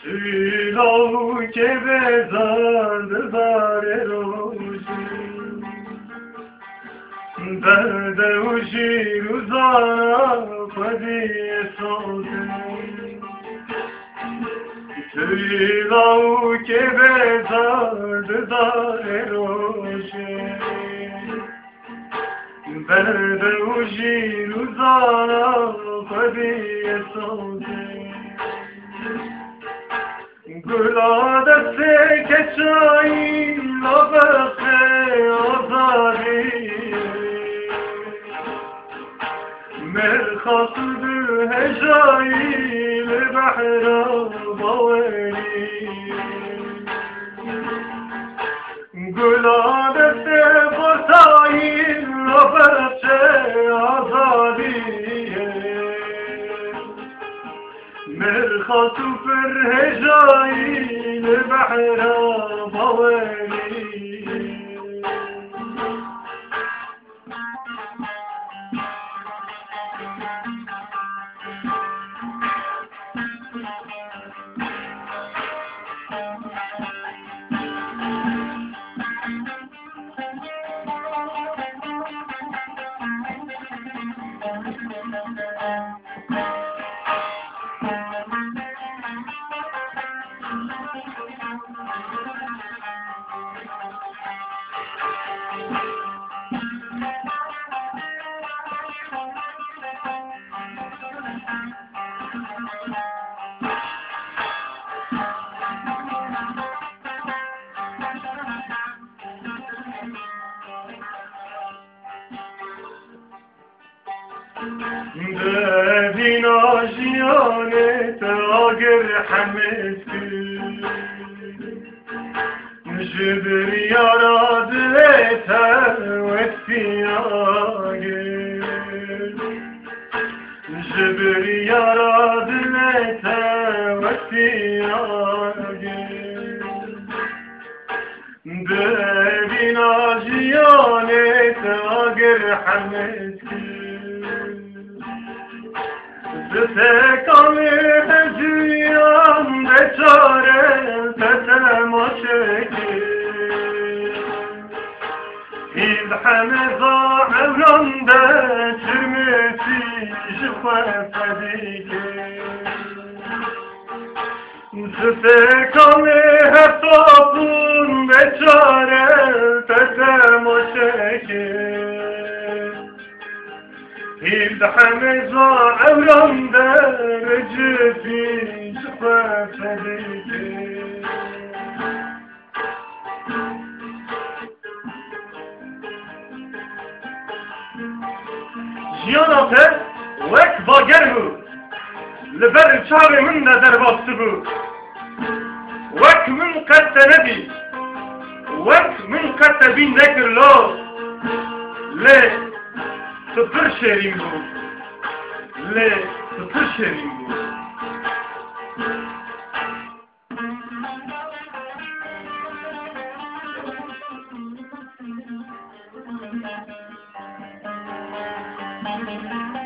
Tülo ke bezar zare roji Derde uji ruzana padi soze Tülo ke bezar zare roji Derde uji ruzana padi soze Gula deste keçai labse azari Merkhasud hejai lebahra bawari Gula deste keçai labse azari مرخص فرهجاي لبحر ضوالي دادين عجيانة أجر حمسي جبر يا رادتها والسياقل جبر يا رادتها والسياقل دادين عجيانة أجر حمسي Zekanı hecüyan beçare tetemaşeki İzhameza evranda çürmesi jifafedike Zekanı hetapun beçare tetemaşeki İzhameza evranda recifi jifafedike Jiyanate wek bager bu Liber çare min de derbastı bu Wek min qette nebi Wek min qette bin nekir lo Le Sıfır şerim bu Le sıfır şerim bu Thank you.